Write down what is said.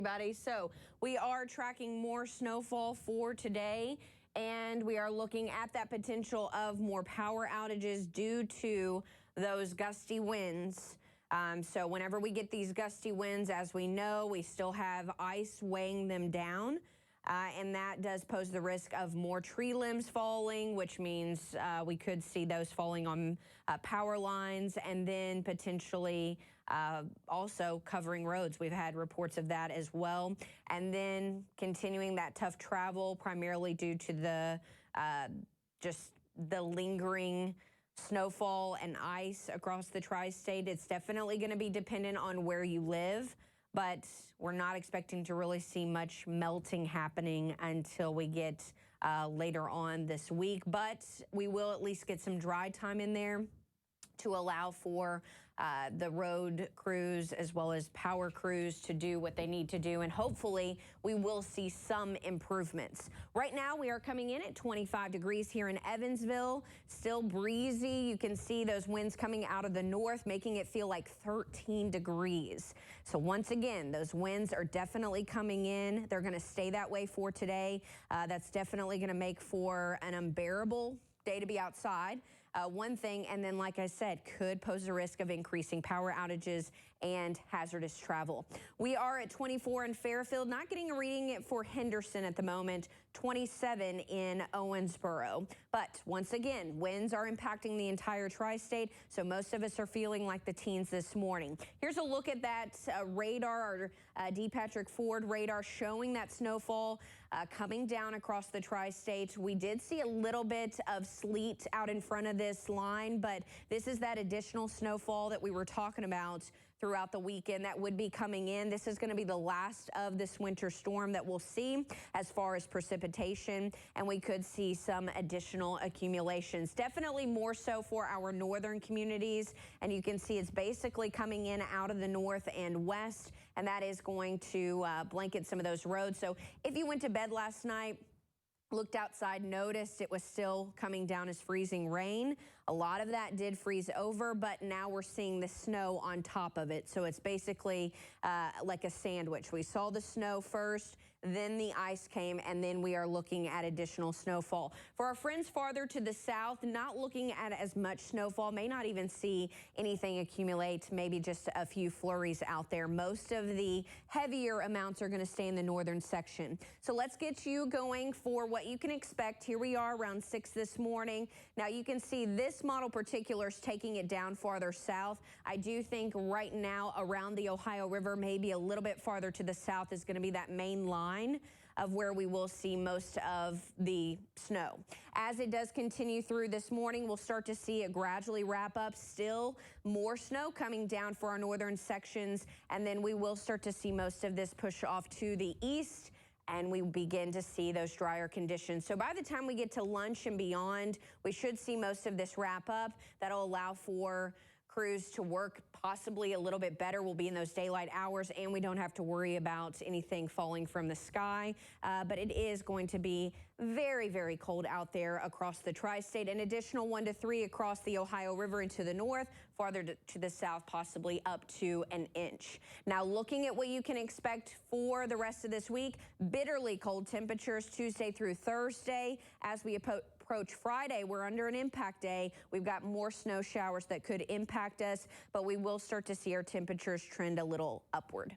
Everybody, so we are tracking more snowfall for today, and we are looking at that potential of more power outages due to those gusty winds. So whenever we get these gusty winds, as we know, we still have ice weighing them down. And that does pose the risk of more tree limbs falling, which means we could see those falling on power lines and then potentially also covering roads. We've had reports of that as well. And then continuing that tough travel, primarily due to the just the lingering snowfall and ice across the tri-state. It's definitely going to be dependent on where you live, but we're not expecting to really see much melting happening until we get later on this week. But we will at least get some dry time in there to allow for the road crews as well as power crews to do what they need to do, and hopefully we will see some improvements. Right now we are coming in at 25 degrees here in Evansville, still breezy. You can see those winds coming out of the north, making it feel like 13 degrees. So once again, those winds are definitely coming in. They're going to stay that way for today. That's definitely going to make for an unbearable day to be outside, one thing, and then like I said, could pose a risk of increasing power outages and hazardous travel. We are at 24 in Fairfield, not getting a reading for Henderson at the moment, 27 in Owensboro. But once again, winds are impacting the entire tri-state, so most of us are feeling like the teens this morning. Here's a look at that radar, or D. Patrick Ford radar, showing that snowfall coming down across the tri-state. We did see a little bit of sleet out in front of this line, but this is that additional snowfall that we were talking about throughout the weekend that would be coming in. This is going to be the last of this winter storm that we'll see as far as precipitation, and we could see some additional accumulations. Definitely more so for our northern communities, and you can see it's basically coming in out of the north and west, and that is going to blanket some of those roads. So if you went to bed last night, looked outside, noticed it was still coming down as freezing rain. A lot of that did freeze over, but now we're seeing the snow on top of it. So it's basically like a sandwich. We saw the snow first, then the ice came, and then we are looking at additional snowfall. For our friends farther to the south, not looking at as much snowfall, may not even see anything accumulate, maybe just a few flurries out there. Most of the heavier amounts are going to stay in the northern section. So let's get you going for what you can expect. Here we are around 6 this morning. Now you can see this model particulars taking it down farther south. I do think right now around the Ohio River, maybe a little bit farther to the south, is going to be that main line of where we will see most of the snow. As it does continue through this morning, we'll start to see it gradually wrap up. Still more snow coming down for our northern sections, and then we will start to see most of this push off to the east, and we begin to see those drier conditions. So by the time we get to lunch and beyond, we should see most of this wrap up. That'll allow for crews to work possibly a little bit better. We'll be in those daylight hours, and we don't have to worry about anything falling from the sky. But it is going to be very, very cold out there across the tri-state. An additional 1 to 3 across the Ohio River into the north, farther to the south, possibly up to an inch. Now, looking at what you can expect for the rest of this week, bitterly cold temperatures Tuesday through Thursday. As we approach Friday, we're under an impact day. We've got more snow showers that could impact us, but we will start to see our temperatures trend a little upward.